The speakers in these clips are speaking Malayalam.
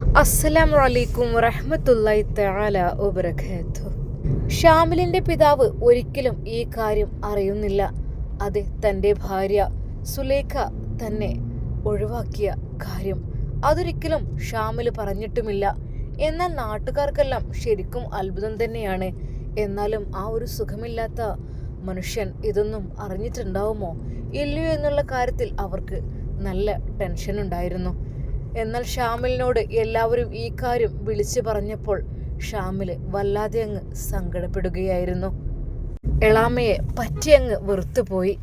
അസ്സലാമു അലൈക്കും വറഹ്മത്തുള്ളാഹി തആല വബറകാതുഹു. ഷാമിലിന്റെ പിതാവ് ഒരിക്കലും ഈ കാര്യം അറിയുന്നില്ല. അത് തൻ്റെ ഭാര്യ സുലൈഖ തന്നെ ഒഴിവാക്കിയ കാര്യം അതൊരിക്കലും ഷാമിൽ പറഞ്ഞിട്ടുമില്ല. എന്നാൽ നാട്ടുകാർക്കെല്ലാം ശരിക്കും അത്ഭുതം തന്നെയാണ്. എന്നാലും ആ ഒരു സുഖമില്ലാത്ത മനുഷ്യൻ ഇതൊന്നും അറിഞ്ഞിട്ടുണ്ടാവുമോ ഇല്ലയോ എന്നുള്ള കാര്യത്തിൽ അവർക്ക് നല്ല ടെൻഷൻ ഉണ്ടായിരുന്നു. എന്നാൽ ഷാമിലിനോട് എല്ലാവരും ഈ കാര്യം വിളിച്ചു പറഞ്ഞപ്പോൾ ഷാമിൽ വല്ലാതെ അങ്ങ് സങ്കടപ്പെടുകയായിരുന്നു. എളാമയെ പറ്റിയങ്ങ് വെറുത്തുപോയി.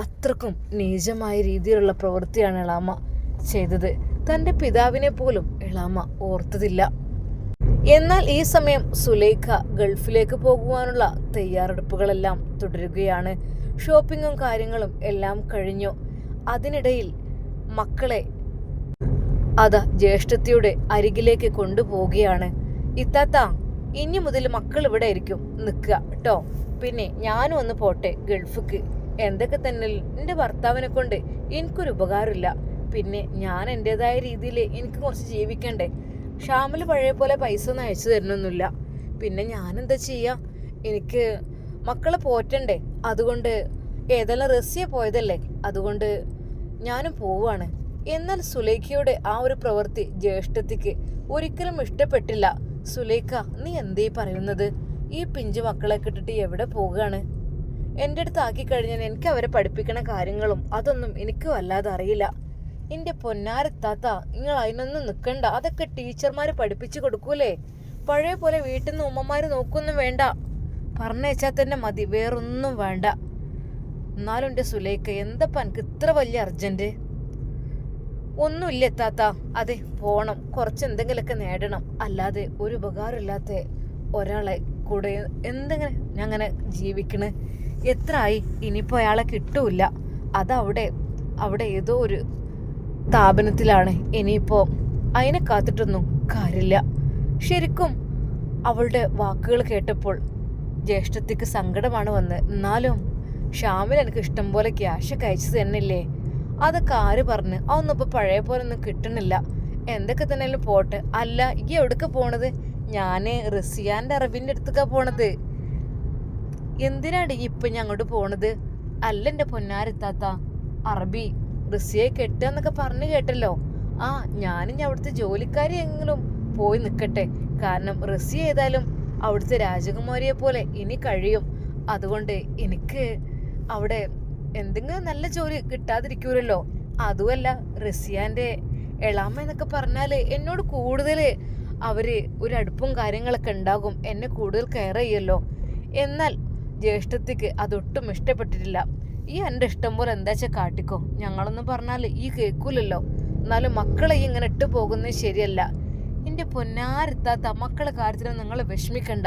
അത്രക്കും നീചമായ രീതിയിലുള്ള പ്രവൃത്തിയാണ് എളാമ ചെയ്തത്. തൻ്റെ പിതാവിനെ പോലും എളാമ ഓർത്തതില്ല. എന്നാൽ ഈ സമയം സുലൈഖ ഗൾഫിലേക്ക് പോകുവാനുള്ള തയ്യാറെടുപ്പുകളെല്ലാം തുടരുകയാണ്. ഷോപ്പിങ്ങും കാര്യങ്ങളും എല്ലാം കഴിഞ്ഞു. അതിനിടയിൽ മക്കളെ അതാ ജ്യേഷ്ഠത്തിയുടെ അരികിലേക്ക് കൊണ്ടുപോവുകയാണ്. ഇത്താത്ത, ഇനി മുതൽ മക്കൾ ഇവിടെ ആയിരിക്കും നിൽക്കുക കേട്ടോ. പിന്നെ ഞാനും ഒന്ന് പോട്ടെ ഗൾഫിക്ക്. എന്തൊക്കെ തന്നെ എൻ്റെ ഭർത്താവിനെ കൊണ്ട് എനിക്കൊരു ഉപകാരമില്ല. പിന്നെ ഞാൻ എൻ്റെതായ രീതിയിൽ എനിക്ക് കുറച്ച് ജീവിക്കണ്ടേ. ഷാമിൽ പഴയ പോലെ പൈസ ഒന്നും അയച്ചു തരുന്നൊന്നുമില്ല. പിന്നെ ഞാനെന്താ ചെയ്യുക? എനിക്ക് മക്കളെ പോറ്റണ്ടേ. അതുകൊണ്ട് ഏതെല്ലാം റഷ്യ പോയതല്ലേ, അതുകൊണ്ട് ഞാനും പോവാണ്. എന്നാൽ സുലൈഖയുടെ ആ ഒരു പ്രവൃത്തി ജ്യേഷ്ഠത്തിക്ക് ഒരിക്കലും ഇഷ്ടപ്പെട്ടില്ല. സുലൈഖ, നീ എന്തേ പറയുന്നത്? ഈ പിഞ്ചു മക്കളെ കിട്ടിട്ട് എവിടെ പോവുകയാണ്? എൻ്റെ അടുത്ത് ആക്കി കഴിഞ്ഞാൽ എനിക്ക് അവരെ പഠിപ്പിക്കണ കാര്യങ്ങളും അതൊന്നും എനിക്ക് വല്ലാതെ അറിയില്ല. എൻ്റെ പൊന്നാരത്താത്ത, നിങ്ങൾ അതിനൊന്നും നിൽക്കണ്ട. അതൊക്കെ ടീച്ചർമാർ പഠിപ്പിച്ചു കൊടുക്കൂലേ. പഴയ പോലെ വീട്ടിൽ നിന്ന് ഉമ്മമാർ നോക്കൊന്നും വേണ്ട. പറഞ്ഞയച്ചാൽ തന്നെ മതി, വേറൊന്നും വേണ്ട. എന്നാലും എൻ്റെ സുലൈഖ, എന്തപ്പാ എനിക്ക് ഇത്ര വലിയ അർജന്റ്? ഒന്നുമില്ല താത്ത. അതെ, പോണം, കുറച്ച് എന്തെങ്കിലുമൊക്കെ നേടണം. അല്ലാതെ ഒരു ഉപകാരമില്ലാത്ത ഒരാളെ കൂടെ എന്തെങ്കിലും ഞങ്ങനെ ജീവിക്കണ്. എത്ര ആയി, ഇനിയിപ്പോൾ അയാളെ കിട്ടൂല. അവിടെ ഏതോ ഒരു സ്ഥാപനത്തിലാണ്. ഇനിയിപ്പോൾ അതിനെ കാത്തിട്ടൊന്നും കാര്യമില്ല. ശരിക്കും അവളുടെ വാക്കുകൾ കേട്ടപ്പോൾ ജ്യേഷ്ഠത്തിക്ക് സങ്കടമാണ് വന്നത്. എന്നാലും ഷാമിൽ എനിക്ക് ഇഷ്ടം പോലെ ക്യാഷൊക്കെ അയച്ചു തന്നില്ലേ. അതൊക്കെ ആര് പറഞ്ഞ്? അതൊന്നും ഇപ്പോൾ പഴയ പോലെ ഒന്നും കിട്ടണില്ല. എന്തൊക്കെ തന്നെയാലും പോട്ടെ. അല്ല, ഈ എവിടേക്ക് പോണത്? ഞാൻ റസിയാൻ്റെ അറബിൻ്റെ അടുത്തേക്കാണ് പോണത്. എന്തിനാണ് ഈ ഇപ്പം ഞങ്ങോട്ട് പോണത്? അല്ല എൻ്റെ പൊന്നാരെത്താത്ത, അറബി റസിയെ കെട്ടുകയെന്നൊക്കെ പറഞ്ഞു കേട്ടല്ലോ. ആ, ഞാനും അവിടുത്തെ ജോലിക്കാരി എങ്കിലും പോയി നിൽക്കട്ടെ. കാരണം റസിയ ഏതായാലും അവിടുത്തെ രാജകുമാരിയെ പോലെ ഇനി കഴിയും. അതുകൊണ്ട് എനിക്ക് അവിടെ എന്തെങ്കിലും നല്ല ജോലി കിട്ടാതിരിക്കൂരല്ലോ. അതുമല്ല, റസിയാൻ്റെ എളാമ എന്നൊക്കെ പറഞ്ഞാൽ എന്നോട് കൂടുതൽ അവര് ഒരു അടുപ്പും കാര്യങ്ങളൊക്കെ ഉണ്ടാകും. എന്നെ കൂടുതൽ കെയർ ചെയ്യല്ലോ. എന്നാൽ ജ്യേഷ്ഠത്തിക്ക് അതൊട്ടും ഇഷ്ടപ്പെട്ടിട്ടില്ല. ഈ എൻ്റെ ഇഷ്ടം പോലെ എന്താ വെച്ചാൽ കാട്ടിക്കോ, ഞങ്ങളൊന്നും പറഞ്ഞാൽ ഈ കേൾക്കൂലല്ലോ. എന്നാലും മക്കളെ ഈ ഇങ്ങനെ ഇട്ട് പോകുന്നത് ശരിയല്ല. എൻ്റെ പൊന്നാരെത്താത്ത, മക്കളെ കാര്യത്തിൽ നിങ്ങൾ വിഷമിക്കണ്ട.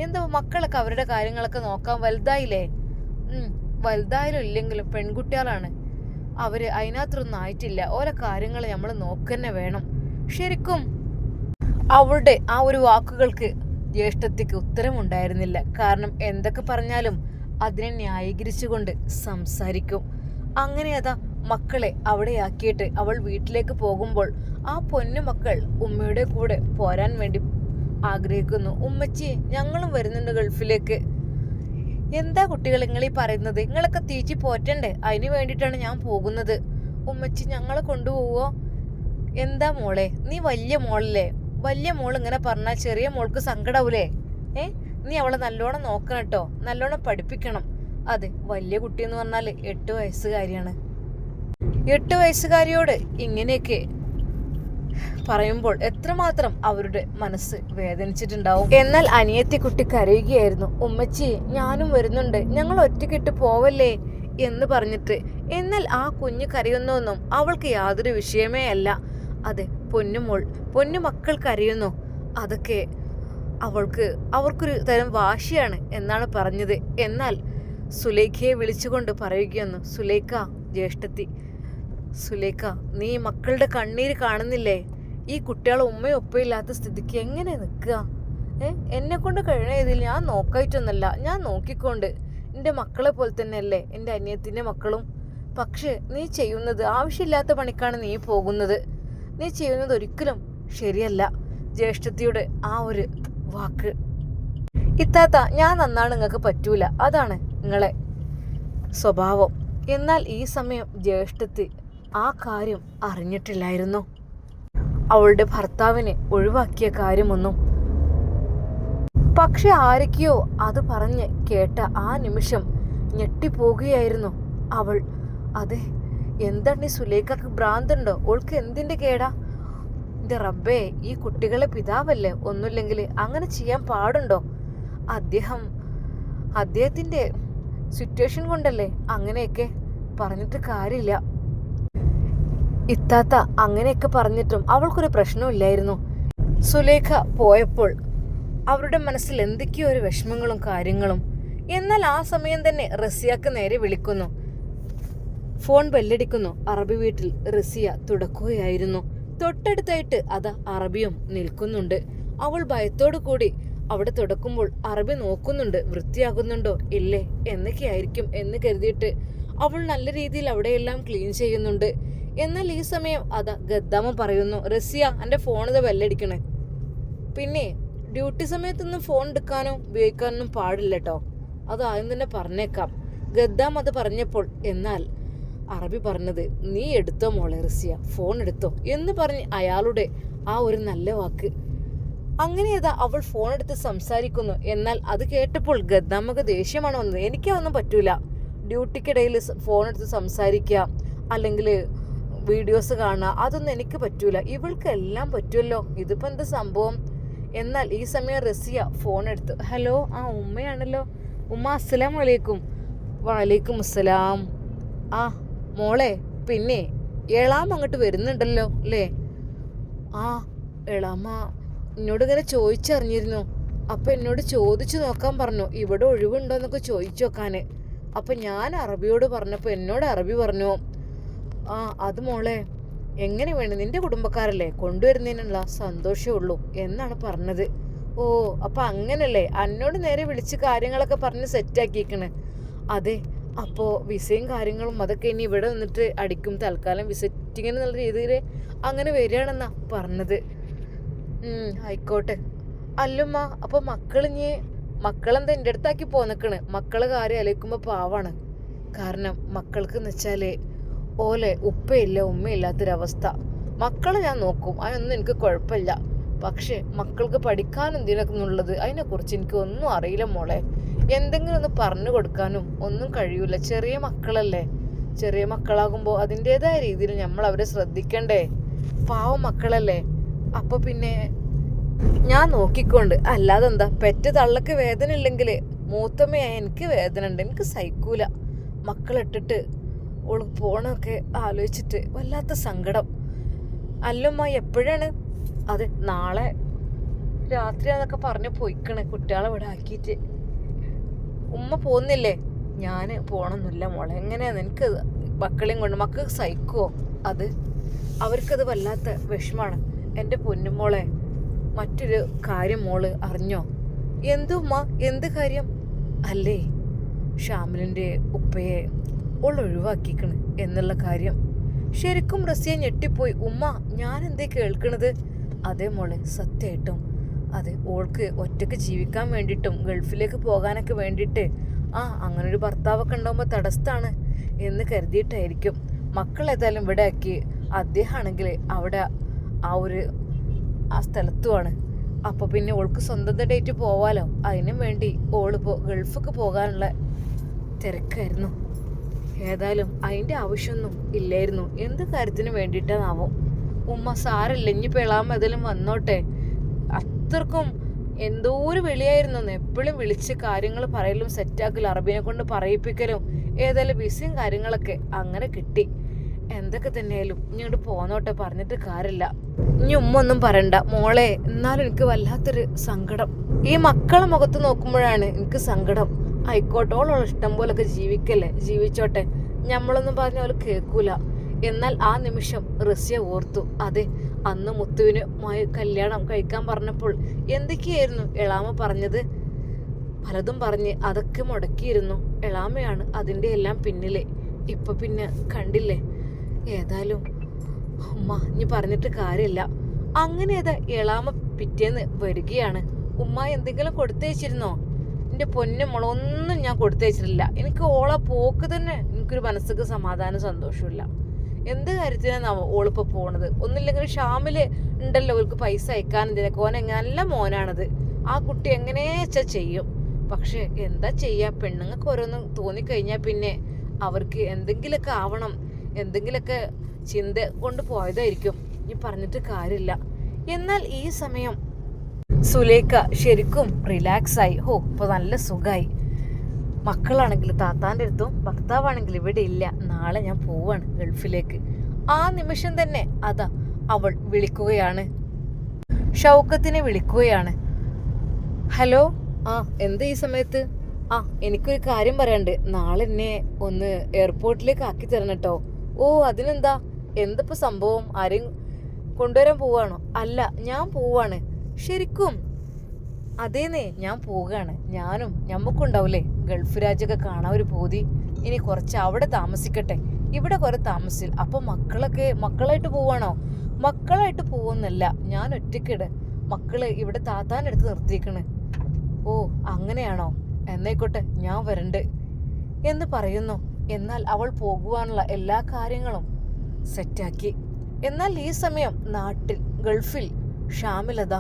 എന്താ, മക്കളൊക്കെ അവരുടെ കാര്യങ്ങളൊക്കെ നോക്കാൻ വലുതായില്ലേ. വലുതായാലും ഇല്ലെങ്കിലും പെൺകുട്ടികളാണ്. അവര് അതിനകത്തൊന്നും ആയിട്ടില്ല. ഓരോ കാര്യങ്ങൾ നമ്മൾ നോക്കന്നെ വേണം. ശരിക്കും അവളുടെ ആ ഒരു വാക്കുകൾക്ക് ജ്യേഷ്ഠത്തിക്ക് ഉത്തരമുണ്ടായിരുന്നില്ല. കാരണം എന്തൊക്കെ പറഞ്ഞാലും അതിനെ ന്യായീകരിച്ചുകൊണ്ട് സംസാരിക്കും. അങ്ങനെ അതാ മക്കളെ അവിടെയാക്കിയിട്ട് അവൾ വീട്ടിലേക്ക് പോകുമ്പോൾ ആ പൊന്നു മക്കൾ ഉമ്മയുടെ കൂടെ പോരാൻ വേണ്ടി ആഗ്രഹിക്കുന്നു. ഉമ്മച്ചി, ഞങ്ങളും വരുന്നുണ്ട് ഗൾഫിലേക്ക്. എന്താ കുട്ടികൾ നിങ്ങളീ പറയുന്നത്? നിങ്ങളൊക്കെ തീറ്റി പോറ്റണ്ടേ? അതിന് വേണ്ടിയിട്ടാണ് ഞാൻ പോകുന്നത്. ഉമ്മച്ചി, ഞങ്ങളെ കൊണ്ടുപോവോ? എന്താ മോളെ, നീ വലിയ മോളല്ലേ. വലിയ മോൾ ഇങ്ങനെ പറഞ്ഞാൽ ചെറിയ മോൾക്ക് സങ്കടാവൂലേ? നീ അവളെ നല്ലോണം നോക്കണം കേട്ടോ, നല്ലോണം പഠിപ്പിക്കണം. അതെ, വലിയ കുട്ടിയെന്ന് പറഞ്ഞാൽ 8 വയസ്സുകാരിയാണ്. 8 വയസ്സുകാരിയോട് ഇങ്ങനെയൊക്കെ പറയുമ്പോൾ എത്രമാത്രം അവരുടെ മനസ്സ് വേദനിച്ചിട്ടുണ്ടാവും. എന്നാൽ അനിയത്തി കുട്ടി കരയുകയായിരുന്നു. ഉമ്മച്ചി, ഞാനും വരുന്നുണ്ട്, ഞങ്ങൾ ഒറ്റയ്ക്കിട്ട് പോവല്ലേ എന്ന് പറഞ്ഞിട്ട്. എന്നാൽ ആ കുഞ്ഞ് കരയുന്നൊന്നും അവൾക്ക് യാതൊരു വിഷയമേ അല്ല. അതെ, പൊന്നു മക്കൾ കരയുന്നു. അതൊക്കെ അവർക്കൊരു തരം വാശിയാണ് എന്നാണ് പറഞ്ഞത്. എന്നാൽ സുലൈഖയെ വിളിച്ചുകൊണ്ട് പറയുകയെന്നു. സുലൈഖ, ജ്യേഷ്ഠത്തി, സുലൈഖ, നീ മക്കളുടെ കണ്ണീര് കാണുന്നില്ലേ? ഈ കുട്ടികളെ ഉമ്മയും ഒപ്പയില്ലാത്ത സ്ഥിതിക്ക് എങ്ങനെ നിൽക്കുക? എന്നെ കൊണ്ട് കഴിയണതിൽ ഞാൻ നോക്കായിട്ടൊന്നല്ല, ഞാൻ നോക്കിക്കൊണ്ട്. എൻ്റെ മക്കളെ പോലെ തന്നെയല്ലേ എൻ്റെ അനിയത്തിൻ്റെ മക്കളും. പക്ഷേ നീ ചെയ്യുന്നത് ആവശ്യമില്ലാത്ത പണിക്കാണ് നീ പോകുന്നത്. നീ ചെയ്യുന്നത് ഒരിക്കലും ശരിയല്ല ജ്യേഷ്ഠത്തിയുടെ ആ ഒരു വാക്ക്. ഇത്താത്ത, ഞാൻ നന്നാണ്, നിങ്ങൾക്ക് പറ്റൂല, അതാണ് നിങ്ങളെ സ്വഭാവം. എന്നാൽ ഈ സമയം ജ്യേഷ്ഠത്തി ആ കാര്യം അറിഞ്ഞിട്ടില്ലായിരുന്നു. അവളുടെ ഭർത്താവിനെ ഒഴിവാക്കിയ കാര്യമൊന്നും. പക്ഷെ ആരൊക്കെയോ അത് പറഞ്ഞ് കേട്ട ആ നിമിഷം ഞെട്ടിപ്പോകുകയായിരുന്നു അവൾ. അതെ, എന്താണ് ഈ സുലേഖക്ക് ഭ്രാന്തുണ്ടോ? ഓൾക്ക് എന്തിന്റെ കേടാ? എൻ്റെ റബ്ബേ, ഈ കുട്ടികളെ പിതാവല്ലേ, ഒന്നുമില്ലെങ്കിൽ അങ്ങനെ ചെയ്യാൻ പാടുണ്ടോ? അദ്ദേഹത്തിൻ്റെ സിറ്റുവേഷൻ കൊണ്ടല്ലേ അങ്ങനെയൊക്കെ പറഞ്ഞിട്ട് കാര്യമില്ല. ഇത്താത്ത, അങ്ങനെയൊക്കെ പറഞ്ഞിട്ടും അവൾക്കൊരു പ്രശ്നമില്ലായിരുന്നു. സുലേഖ പോയപ്പോൾ അവരുടെ മനസ്സിൽ എന്തൊക്കെയോ ഒരു വിഷമങ്ങളും കാര്യങ്ങളും. എന്നാൽ ആ സമയം തന്നെ റസിയക്ക് നേരെ വിളിക്കുന്നു. ഫോൺ ബെല്ലടിക്കുന്നു. അറബി വീട്ടിൽ റസിയ തുടക്കുകയായിരുന്നു. തൊട്ടടുത്തായിട്ട് അതാ അറബിയും നിൽക്കുന്നുണ്ട്. അവൾ ഭയത്തോടു കൂടി അവിടെ തുടക്കുമ്പോൾ അറബി നോക്കുന്നുണ്ട്, വൃത്തിയാകുന്നുണ്ടോ ഇല്ലേ എന്നൊക്കെയായിരിക്കും എന്ന് കരുതിയിട്ട് അവൾ നല്ല രീതിയിൽ അവിടെയെല്ലാം ക്ലീൻ ചെയ്യുന്നുണ്ട്. എന്നാൽ ഈ സമയം അതാ ഗദ്ദാമ പറയുന്നു, റസിയ, എൻ്റെ ഫോണിത് ബെല്ലടിക്കണേ. പിന്നെ ഡ്യൂട്ടി സമയത്തൊന്നും ഫോൺ എടുക്കാനോ ഉപയോഗിക്കാനൊന്നും പാടില്ല കേട്ടോ, അത് ആദ്യം തന്നെ പറഞ്ഞേക്കാം. ഗദ്ദാം അത് പറഞ്ഞപ്പോൾ എന്നാൽ അറബി പറഞ്ഞത്, നീ എടുത്തോ മോളെ റസിയ, ഫോൺ എടുത്തോ എന്ന് പറഞ്ഞ് അയാളുടെ ആ ഒരു നല്ല വാക്ക്. അങ്ങനെ അതാ അവൾ ഫോൺ എടുത്ത് സംസാരിക്കുന്നു. എന്നാൽ അത് കേട്ടപ്പോൾ ഗദ്ദാമക്ക് ദേഷ്യമാണ് വന്നത്. എനിക്കതൊന്നും പറ്റൂല, ഡ്യൂട്ടിക്കിടയിൽ ഫോൺ എടുത്ത് സംസാരിക്കുക അല്ലെങ്കിൽ വീഡിയോസ് കാണുക, അതൊന്നും എനിക്ക് പറ്റൂല. ഇവൾക്ക് എല്ലാം പറ്റുമല്ലോ, ഇതിപ്പോൾ എന്ത് സംഭവം? എന്നാൽ ഈ സമയം റസിയ ഫോൺ എടുത്തു. ഹലോ, ആ ഉമ്മയാണല്ലോ. ഉമ്മ, അസ്സലാമു അലൈക്കും. വലൈക്കും അസ്സലാം. ആ മോളെ, പിന്നെ എളാമ അങ്ങോട്ട് വരുന്നുണ്ടല്ലോ അല്ലേ? ആ എളാമ എന്നോട് ഇങ്ങനെ ചോദിച്ചറിഞ്ഞിരുന്നു. അപ്പം എന്നോട് ചോദിച്ചു നോക്കാൻ പറഞ്ഞു, ഇവിടെ ഒഴിവുണ്ടോ എന്നൊക്കെ ചോദിച്ചു നോക്കാൻ. അപ്പം ഞാൻ അറബിയോട് പറഞ്ഞപ്പോൾ എന്നോട് അറബി പറഞ്ഞു, ആ അത് മോളെ എങ്ങനെ വേണം, നിന്റെ കുടുംബക്കാരല്ലേ, കൊണ്ടുവരുന്നതിനുള്ള സന്തോഷമേ ഉള്ളൂ എന്നാണ് പറഞ്ഞത്. ഓ, അപ്പം അങ്ങനല്ലേ, എന്നോട് നേരെ വിളിച്ച് കാര്യങ്ങളൊക്കെ പറഞ്ഞ് സെറ്റാക്കിയേക്കണ്. അതെ, അപ്പോൾ വിസയും കാര്യങ്ങളും അതൊക്കെ ഇനി ഇവിടെ നിന്നിട്ട് അടിക്കും, തൽക്കാലം വിസിറ്റിങ്ങിന് എന്നുള്ള രീതിയിൽ അങ്ങനെ വരികയാണെന്നാ പറഞ്ഞത്. ആയിക്കോട്ടെ. അല്ലുമ്മ, അപ്പോൾ മക്കളെന്താ എൻ്റെ അടുത്താക്കി പോന്നിക്കണ്? മക്കളെ കാര്യം ആലോചിക്കുമ്പോൾ പാവാണ്. കാരണം മക്കൾക്ക് എന്ന് വെച്ചാൽ ഓലെ ഉപ്പയില്ല ഉമ്മയില്ലാത്തൊരവസ്ഥ. മക്കളെ ഞാൻ നോക്കും, അതിനൊന്നും എനിക്ക് കുഴപ്പമില്ല. പക്ഷെ മക്കൾക്ക് പഠിക്കാനും എന്തിനൊക്കെന്നുള്ളത് അതിനെക്കുറിച്ച് എനിക്ക് ഒന്നും അറിയില്ല മോളെ. എന്തെങ്കിലും ഒന്ന് പറഞ്ഞു കൊടുക്കാനും ഒന്നും കഴിയൂല. ചെറിയ മക്കളല്ലേ, ചെറിയ മക്കളാകുമ്പോൾ അതിൻ്റെതായ രീതിയിൽ നമ്മൾ അവരെ ശ്രദ്ധിക്കണ്ടേ? പാവം മക്കളല്ലേ. അപ്പോൾ പിന്നെ ഞാൻ നോക്കിക്കൊണ്ട്, അല്ലാതെ എന്താ, പെറ്റ തള്ളക്ക് വേദന ഇല്ലെങ്കിൽ മൂത്തമ്മയായ എനിക്ക് വേദന ഉണ്ട്, എനിക്ക് സഹിക്കൂല. മക്കളിട്ടിട്ട് ഓള് പോണൊക്കെ ആലോചിച്ചിട്ട് വല്ലാത്ത സങ്കടം. അല്ലുമ്മ, എപ്പോഴാണ്? അതെ, നാളെ രാത്രിയാന്നൊക്കെ പറഞ്ഞ് പോയിക്കണേ, കുട്ടികളെ ഇവിടെ ആക്കിയിട്ട്. ഉമ്മ പോകുന്നില്ലേ? ഞാൻ പോകണമെന്നില്ല മോളെ. എങ്ങനെയാന്ന് എനിക്ക് മക്കളെയും കൊണ്ട്, മക്കൾക്ക് സഹിക്കുമോ? അവർക്കത് വല്ലാത്ത വിഷമാണ്. എൻ്റെ പൊന്നുമോളെ, മറ്റൊരു കാര്യം മോള് അറിഞ്ഞോ? എന്തുമ്മ, എന്ത് കാര്യം? അല്ലേ, ഷാമിലിൻ്റെ ഉപ്പയെ ഓൾ ഒഴിവാക്കിക്കണ് എന്നുള്ള കാര്യം. ശരിക്കും റസിയ ഞെട്ടിപ്പോയി. ഉമ്മ, ഞാൻ എന്തേ കേൾക്കണത്? അതേ മോളെ, സത്യമായിട്ടും അതെ, ഓൾക്ക് ഒറ്റയ്ക്ക് ജീവിക്കാൻ വേണ്ടിയിട്ടും ഗൾഫിലേക്ക് പോകാനൊക്കെ വേണ്ടിയിട്ട് അങ്ങനൊരു ഭർത്താവൊക്കെ ഉണ്ടാകുമ്പോൾ തടസ്സമാണ് എന്ന് കരുതിയിട്ടായിരിക്കും മക്കൾ ഏതായാലും ഇവിടെ ആക്കി. അദ്ദേഹമാണെങ്കിൽ അവിടെ ആ സ്ഥലത്തുമാണ്. അപ്പോൾ പിന്നെ ഓൾക്ക് സ്വന്തം ഡേറ്റ് പോവാലോ, അതിനും വേണ്ടി ഓളിപ്പോൾ ഗൾഫിലേക്ക് പോകാനുള്ള തിരക്കായിരുന്നു. ഏതായാലും അതിൻ്റെ ആവശ്യമൊന്നും ഇല്ലായിരുന്നു. എന്ത് കാര്യത്തിന് വേണ്ടിയിട്ടാണാവും. ഉമ്മ, സാരല്ല, ഇനിയിപ്പോൾ എളാമ ഏതായാലും വന്നോട്ടെ. അത്രക്കും എന്തോ ഒരു വിളിയായിരുന്നു. എപ്പോഴും വിളിച്ച് കാര്യങ്ങൾ പറയലും സെറ്റാക്കലും അറബിനെ കൊണ്ട് പറയിപ്പിക്കലും. ഏതായാലും വിസയും കാര്യങ്ങളൊക്കെ അങ്ങനെ കിട്ടി. എന്തൊക്കെ തന്നെയായാലും ഇങ്ങോട്ട് പോന്നോട്ടെ, പറഞ്ഞിട്ട് കാര്യമില്ല. ഇനി ഉമ്മ ഒന്നും പറയണ്ട മോളെ. എന്നാലും എനിക്ക് വല്ലാത്തൊരു സങ്കടം. ഈ മക്കളെ മുഖത്ത് നോക്കുമ്പോഴാണ് എനിക്ക് സങ്കടം. ആയിക്കോട്ടെ, ഓളോളം ഇഷ്ടം പോലൊക്കെ ജീവിക്കല്ലേ, ജീവിച്ചോട്ടെ, നമ്മളൊന്നും പറഞ്ഞ പോലെ കേൾക്കൂല. എന്നാൽ ആ നിമിഷം റസിയ ഓർത്തു, അതെ, അന്ന് മുത്തുവിനുമായി കല്യാണം കഴിക്കാൻ പറഞ്ഞപ്പോൾ എന്തൊക്കെയായിരുന്നു എളാമ പറഞ്ഞത്? പലതും പറഞ്ഞ് അതൊക്കെ മുടക്കിയിരുന്നു. എളാമയാണ് അതിൻ്റെ എല്ലാം പിന്നിലെ. ഇപ്പൊ പിന്നെ കണ്ടില്ലേ. ഏതായാലും ഉമ്മ, ഇനി പറഞ്ഞിട്ട് കാര്യമില്ല. അങ്ങനെ അത് എളാമ പിറ്റേന്ന് വരികയാണ്. ഉമ്മ എന്തെങ്കിലും കൊടുത്തയച്ചിരുന്നോ? എൻ്റെ പൊന്നുമോളൊന്നും ഞാൻ കൊടുത്തയച്ചിട്ടില്ല. എനിക്ക് ഓളെ പോക്ക് തന്നെ എനിക്കൊരു മനസ്സിക്ക് സമാധാനം സന്തോഷമില്ല. എന്ത് കാര്യത്തിനാണ് ഓളിപ്പോൾ പോണത്? ഒന്നില്ലെങ്കിൽ ഷാമില് ഉണ്ടല്ലോ ഓൾക്ക് പൈസ അയക്കാൻ. ഇതിനൊക്കെ ഓൻ നല്ല മോനാണത്. ആ കുട്ടി എങ്ങനെയാ ചെയ്യും. പക്ഷെ എന്താ ചെയ്യാ, പെണ്ണുങ്ങൾക്ക് ഓരോന്നും തോന്നിക്കഴിഞ്ഞാൽ പിന്നെ അവർക്ക് എന്തെങ്കിലുമൊക്കെ ആവണം, എന്തെങ്കിലുമൊക്കെ ചിന്ത കൊണ്ട് പോയതായിരിക്കും. ഈ പറഞ്ഞിട്ട് കാര്യമില്ല. എന്നാൽ ഈ സമയം സുലേഖ ശരിക്കും റിലാക്സായി. ഇപ്പൊ നല്ല സുഖമായി. മക്കളാണെങ്കിൽ താത്താൻ്റെ അടുത്തും ഭർത്താവാണെങ്കിൽ ഇവിടെ ഇല്ല. നാളെ ഞാൻ പോവാണ് ഗൾഫിലേക്ക്. ആ നിമിഷം തന്നെ അതാ അവൾ വിളിക്കുകയാണ്, ഷൗക്കത്തിനെ വിളിക്കുകയാണ്. ഹലോ, എന്താ ഈ സമയത്ത്? എനിക്കൊരു കാര്യം പറയാണ്ട്. നാളെ എന്നെ ഒന്ന് എയർപോർട്ടിലേക്ക് ആക്കി തരണം കേട്ടോ. അതിനെന്താ? എന്തിപ്പോ സംഭവം? ആരെയും കൊണ്ടുവരാൻ പോവാണോ? അല്ല, ഞാൻ പോവാണ്. ശരിക്കും? അതേന്നേ, ഞാൻ പോവുകയാണ്. ഞാനും ഞമ്മക്കുണ്ടാവൂലേ ഗൾഫ് രാജ്യമൊക്കെ കാണാൻ ഒരു പൂതി. ഇനി കുറച്ച് അവിടെ താമസിക്കട്ടെ, ഇവിടെ കുറെ താമസിച്ചില്ല. അപ്പൊ മക്കളായിട്ട് പോവാണോ? മക്കളായിട്ട് പോവുന്നല്ല, ഞാൻ ഒറ്റയ്ക്കിട്. മക്കള് ഇവിടെ താത്താനെടുത്ത് നിർത്തിയേക്കണ്. അങ്ങനെയാണോ? എന്നായിക്കോട്ടെ, ഞാൻ വരണ്ട് എന്ന് പറയുന്നു. എന്നാൽ അവൾ പോകുവാനുള്ള എല്ലാ കാര്യങ്ങളും സെറ്റാക്കി. എന്നാൽ ഈ സമയം നാട്ടിൽ ഗൾഫിൽ ഷാമിലത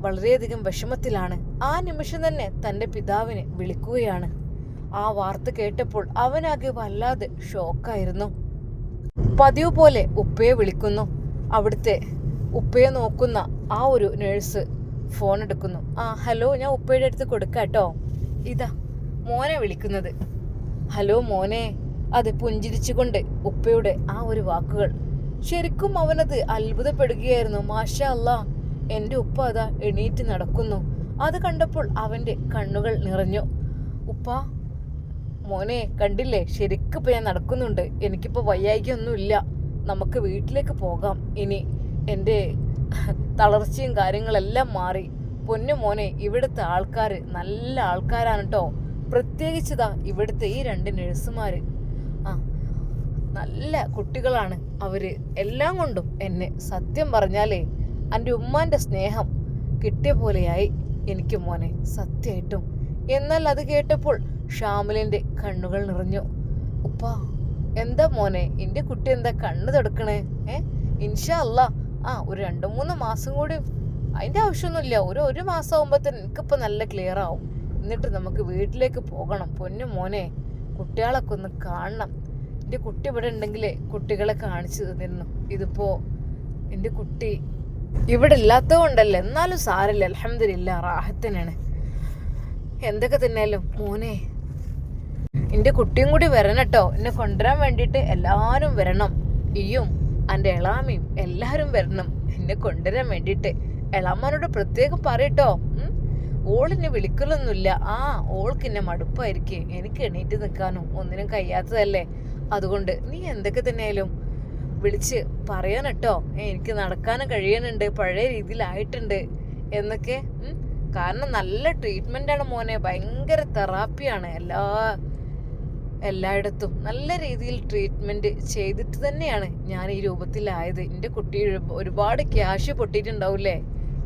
വളരെയധികം വിഷമത്തിലാണ്. ആ നിമിഷം തന്നെ തൻ്റെ പിതാവിനെ വിളിക്കുകയാണ്. ആ വാർത്ത കേട്ടപ്പോൾ അവനാകെ വല്ലാതെ ഷോക്കായിരുന്നു. പതിവ് പോലെ ഉപ്പയെ വിളിക്കുന്നു. അവിടുത്തെ ഉപ്പയെ നോക്കുന്ന ആ ഒരു നേഴ്സ് ഫോൺ എടുക്കുന്നു. ഹലോ, ഞാൻ ഉപ്പയുടെ അടുത്ത് കൊടുക്കാട്ടോ. ഇതാ മോനെ വിളിക്കുന്നത്. ഹലോ മോനെ. അത് പുഞ്ചിരിച്ചുകൊണ്ട് ഉപ്പയുടെ ആ ഒരു വാക്കുകൾ ശരിക്കും അവനത് അത്ഭുതപ്പെടുകയായിരുന്നു. മാഷാ അല്ലാ, എൻ്റെ ഉപ്പ അതാ എണീറ്റ് നടക്കുന്നു. അത് കണ്ടപ്പോൾ അവൻ്റെ കണ്ണുകൾ നിറഞ്ഞു. ഉപ്പ, മോനെ കണ്ടില്ലേ, ശരിക്കും ഇപ്പം ഞാൻ നടക്കുന്നുണ്ട്. എനിക്കിപ്പോൾ വയ്യായികൊന്നുമില്ല. നമുക്ക് വീട്ടിലേക്ക് പോകാം. ഇനി എൻ്റെ തളർച്ചയും കാര്യങ്ങളെല്ലാം മാറി. പൊന്നു മോനെ, ഇവിടുത്തെ ആൾക്കാർ നല്ല ആൾക്കാരാണ് കേട്ടോ. പ്രത്യേകിച്ചതാ ഇവിടുത്തെ ഈ 2 നഴ്സുമാർ നല്ല കുട്ടികളാണ്. അവര് എല്ലാം കൊണ്ടും എന്നെ സത്യം പറഞ്ഞാലേ എൻ്റെ ഉമ്മാൻ്റെ സ്നേഹം കിട്ടിയ പോലെയായി എനിക്ക് മോനെ, സത്യമായിട്ടും. എന്നാൽ അത് കേട്ടപ്പോൾ ഷാമിലിൻ്റെ കണ്ണുകൾ നിറഞ്ഞു. ഉപ്പ, എന്താ മോനെ, എൻ്റെ കുട്ടി എന്താ കണ്ണ് തൊടുക്കണേ? ഇൻഷാ അല്ലാ ഒരു 2-3 മാസം കൂടി, അതിൻ്റെ ആവശ്യമൊന്നുമില്ല. ഒരു മാസം ആകുമ്പോഴത്തേന് എനിക്കിപ്പോൾ നല്ല ക്ലിയർ ആവും. എന്നിട്ട് നമുക്ക് വീട്ടിലേക്ക് പോകണം. പൊന്നു മോനെ, കുട്ടികളൊക്കെ ഒന്ന് കാണണം. എൻ്റെ കുട്ടി ഇവിടെ ഉണ്ടെങ്കിലേ കുട്ടികളെ കാണിച്ചു തന്നിരുന്നു. ഇതിപ്പോൾ എൻ്റെ കുട്ടി ഇവിടെ ഇല്ലാത്തത് കൊണ്ടല്ലേ. എന്നാലും സാരമില്ല, അൽഹംദുലില്ലാ, റാഹത്തനാണ്. എന്തൊക്കെ തന്നെയാലും മോനെ, എൻ്റെ കുട്ടിയും കൂടി വരണം കേട്ടോ. എന്നെ കൊണ്ടുവരാൻ വേണ്ടിയിട്ട് എല്ലാവരും വരണം. ഈയും എൻ്റെ എളാമയും എല്ലാവരും വരണം എന്നെ കൊണ്ടുവരാൻ വേണ്ടിയിട്ട്. എളാമാനോട് പ്രത്യേകം പറയട്ടോ. ഓളിനെ വിളിക്കലൊന്നുമില്ല. ഓൾക്ക് എന്നെ മടുപ്പായിരിക്കും. എനിക്ക് എണീറ്റ് നിൽക്കാനും ഒന്നിനും കഴിയാത്തതല്ലേ. അതുകൊണ്ട് നീ എന്തൊക്കെ തന്നെയായാലും വിളിച്ച് പറയാൻ കേട്ടോ. എനിക്ക് നടക്കാനും കഴിയുന്നുണ്ട്, പഴയ രീതിയിലായിട്ടുണ്ട് എന്നൊക്കെ. കാരണം നല്ല ട്രീറ്റ്മെൻറ്റാണ് മോനെ, ഭയങ്കര തെറാപ്പിയാണ്. എല്ലായിടത്തും നല്ല രീതിയിൽ ട്രീറ്റ്മെൻറ്റ് ചെയ്തിട്ട് തന്നെയാണ് ഞാൻ ഈ രൂപത്തിലായത്. എൻ്റെ കുട്ടി ഒരുപാട് ക്യാഷ് പൊട്ടിയിട്ടുണ്ടാവില്ലേ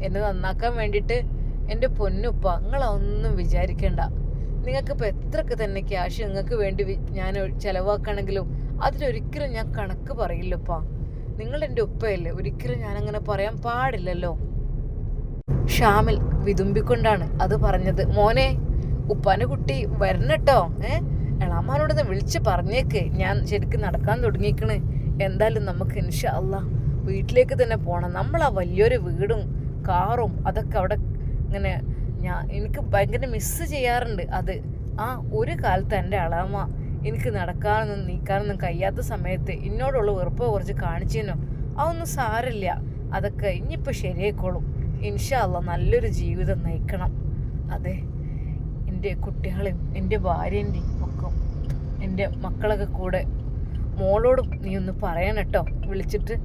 എന്നെ നന്നാക്കാൻ വേണ്ടിയിട്ട്. എൻ്റെ പൊന്നുപ്പ, നിങ്ങളൊന്നും വിചാരിക്കണ്ട. നിങ്ങൾക്കിപ്പോൾ എത്രയൊക്കെ തന്നെ ക്യാഷ് നിങ്ങൾക്ക് വേണ്ടി ഞാൻ ചിലവാക്കുകയാണെങ്കിലും അതിലൊരിക്കലും ഞാൻ കണക്ക് പറയില്ലപ്പാ. നിങ്ങളെൻ്റെ ഉപ്പയല്ലേ, ഒരിക്കലും ഞാനങ്ങനെ പറയാൻ പാടില്ലല്ലോ. ഷാമിൽ വിതുമ്പിക്കൊണ്ടാണ് അത് പറഞ്ഞത്. മോനെ, ഉപ്പാൻ്റെ കുട്ടി വരണട്ടോ. എളാമാനോടൊന്ന് വിളിച്ച് പറഞ്ഞേക്ക്, ഞാൻ ശരിക്കും നടക്കാൻ തുടങ്ങിക്കണ്. എന്തായാലും നമുക്ക് ഇൻഷാ അല്ലാ വീട്ടിലേക്ക് തന്നെ പോകണം. നമ്മളാ വലിയൊരു വീടും കാറും അതൊക്കെ അവിടെ ഇങ്ങനെ എനിക്ക് ഭയങ്കര മിസ്സ് ചെയ്യാറുണ്ട്. അത് ഒരു കാലത്ത് എൻ്റെ എളാമ എനിക്ക് നടക്കാനൊന്നും നീക്കാനൊന്നും കഴിയാത്ത സമയത്ത് എന്നോടുള്ള വെറുപ്പ് കുറച്ച് കാണിച്ചേനോ. അതൊന്നും സാരില്ല, അതൊക്കെ ഇനിയിപ്പോൾ ശരിയായിക്കോളും. ഇൻഷാ അല്ലാ നല്ലൊരു ജീവിതം നയിക്കണം. അതെ, എൻ്റെ കുട്ടികളെയും എൻ്റെ ഭാര്യേൻ്റെയും ഒക്കെ, എൻ്റെ മക്കളൊക്കെ കൂടെ മോളോടും നീ ഒന്ന് പറയണം കേട്ടോ, വിളിച്ചിട്ട്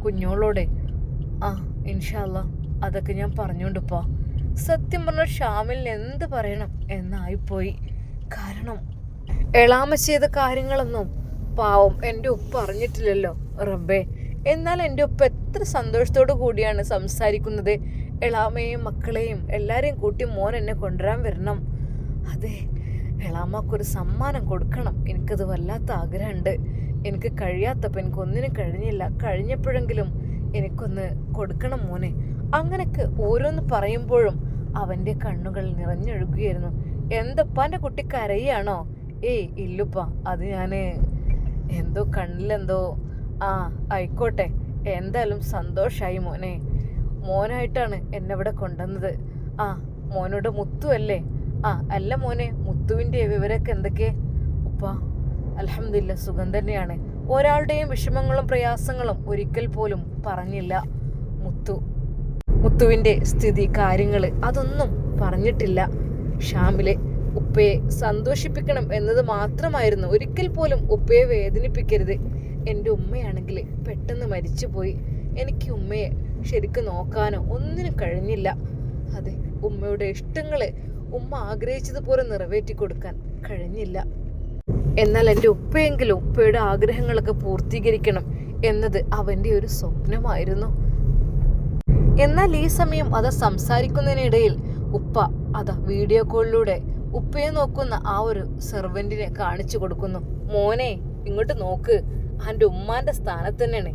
കുഞ്ഞോളോടെ. ഇൻഷാ അല്ലാ അതൊക്കെ ഞാൻ പറഞ്ഞോണ്ടിപ്പാ. സത്യം പറഞ്ഞാൽ ഷാമിലിന് എന്ത് പറയണം എന്നായിപ്പോയി. കാരണം എളാമ ചെയ്ത കാര്യങ്ങളൊന്നും പാവം എൻ്റെ ഉപ്പ അറിഞ്ഞിട്ടില്ലല്ലോ റബ്ബേ. എന്നാൽ എൻ്റെ ഉപ്പ എത്ര സന്തോഷത്തോടു കൂടിയാണ് സംസാരിക്കുന്നത്. എളാമയും മക്കളെയും എല്ലാവരെയും കൂട്ടി മോൻ എന്നെ കൊണ്ടുവരാൻ വരണം. അതെ, എളാമ്മക്കൊരു സമ്മാനം കൊടുക്കണം. എനിക്കത് വല്ലാത്ത ആഗ്രഹമുണ്ട്. എനിക്ക് കഴിയാത്തപ്പോൾ എനിക്കൊന്നിനും കഴിഞ്ഞില്ല. കഴിഞ്ഞപ്പോഴെങ്കിലും എനിക്കൊന്ന് കൊടുക്കണം മോനെ. അങ്ങനെയൊക്കെ ഓരോന്ന് പറയുമ്പോഴും അവൻ്റെ കണ്ണുകൾ നിറഞ്ഞൊഴുകുകയായിരുന്നു. എന്തപ്പാൻ്റെ കുട്ടി കരയാണോ? ഏയ് ഇല്ലുപ്പ, അത് ഞാൻ എന്തോ കണ്ണിലെന്തോ. ആയിക്കോട്ടെ, എന്തായാലും സന്തോഷമായി മോനെ. മോനായിട്ടാണ് എന്നെ ഇവിടെ കൊണ്ടുവന്നത്. മോനോട് മുത്തു അല്ലേ? അല്ല മോനെ, മുത്തുവിൻ്റെ വിവരമൊക്കെ എന്തൊക്കെ? ഉപ്പ അൽഹംദുലില്ലാ സുഖം തന്നെയാണ്. ഒരാളുടെയും വിഷമങ്ങളും പ്രയാസങ്ങളും ഒരിക്കൽ പോലും പറഞ്ഞില്ല. മുത്തുവിൻ്റെ സ്ഥിതി കാര്യങ്ങൾ അതൊന്നും പറഞ്ഞിട്ടില്ല. ഷാമിലെ ഉപ്പയെ സന്തോഷിപ്പിക്കണം എന്നത് മാത്രമായിരുന്നു. ഒരിക്കൽ പോലും ഉപ്പയെ വേദനിപ്പിക്കരുത്. എൻ്റെ ഉമ്മയാണെങ്കിൽ പെട്ടെന്ന് മരിച്ചുപോയി. എനിക്ക് ഉമ്മയെ ശരിക്കും നോക്കാനോ ഒന്നിനും കഴിഞ്ഞില്ല. അതെ, ഉമ്മയുടെ ഇഷ്ടങ്ങൾ ഉമ്മ ആഗ്രഹിച്ചതുപോലെ നിറവേറ്റി കൊടുക്കാൻ കഴിഞ്ഞില്ല. എന്നാൽ എൻ്റെ ഉപ്പയെങ്കിലും ഉപ്പയുടെ ആഗ്രഹങ്ങളൊക്കെ പൂർത്തീകരിക്കണം എന്നത് അവൻ്റെ ഒരു സ്വപ്നമായിരുന്നു. എന്നാൽ ഈ സമയം അത് സംസാരിക്കുന്നതിനിടയിൽ ഉപ്പ വീഡിയോ കോളിലൂടെ ഉപ്പയെ നോക്കുന്ന ആ ഒരു സെർവൻറ്റിനെ കാണിച്ചു കൊടുക്കുന്നു. മോനെ, ഇങ്ങോട്ട് നോക്ക്, എൻ്റെ ഉമ്മാൻ്റെ സ്ഥാനത്ത് തന്നെയാണ്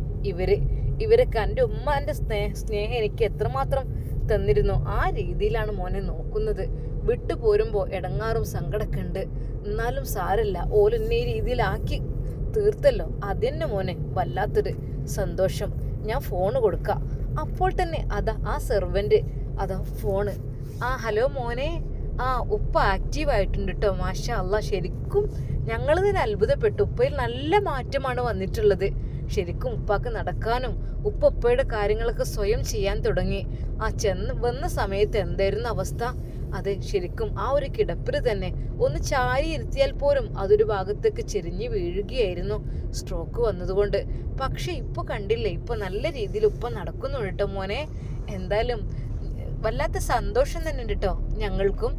ഇവരൊക്കെ. എൻ്റെ ഉമ്മാൻ്റെ സ്നേഹം എനിക്ക് എത്രമാത്രം തന്നിരുന്നു, ആ രീതിയിലാണ് മോനെ നോക്കുന്നത്. വിട്ടു പോരുമ്പോൾ ഇടങ്ങാറും സങ്കടമൊക്കെ ഉണ്ട്. എന്നാലും സാരല്ല, ഓലെന്നെ ഈ രീതിയിലാക്കി തീർത്തല്ലോ, അതെന്നെ മോനെ വല്ലാത്തൊരു സന്തോഷം. ഞാൻ ഫോണ് കൊടുക്കാം. അപ്പോൾ തന്നെ ആ സെർവൻറ്റ് ഫോണ്. ഹലോ മോനെ, ഉപ്പ ആക്റ്റീവായിട്ടുണ്ട് കേട്ടോ, മാഷാ അല്ലാ. ശരിക്കും ഞങ്ങളിതിന് അത്ഭുതപ്പെട്ടു. ഉപ്പയിൽ നല്ല മാറ്റമാണ് വന്നിട്ടുള്ളത്. ശരിക്കും ഉപ്പാക്ക് നടക്കാനും ഉപ്പയുടെ കാര്യങ്ങളൊക്കെ സ്വയം ചെയ്യാൻ തുടങ്ങി. വന്ന സമയത്ത് എന്തായിരുന്നു അവസ്ഥ? അതെ, ശരിക്കും ആ ഒരു കിടപ്പിൽ തന്നെ ഒന്ന് ചാരി ഇരുത്തിയാൽ പോലും അതൊരു ഭാഗത്തേക്ക് ചെരിഞ്ഞ് വീഴുകയായിരുന്നു, സ്ട്രോക്ക് വന്നതുകൊണ്ട്. പക്ഷെ ഇപ്പൊ കണ്ടില്ലേ, ഇപ്പൊ നല്ല രീതിയിൽ ഉപ്പ നടക്കുന്നുണ്ട് കേട്ടോ മോനെ. എന്തായാലും വല്ലാത്ത സന്തോഷം തന്നെ ഉണ്ട് കേട്ടോ ഞങ്ങൾക്കും.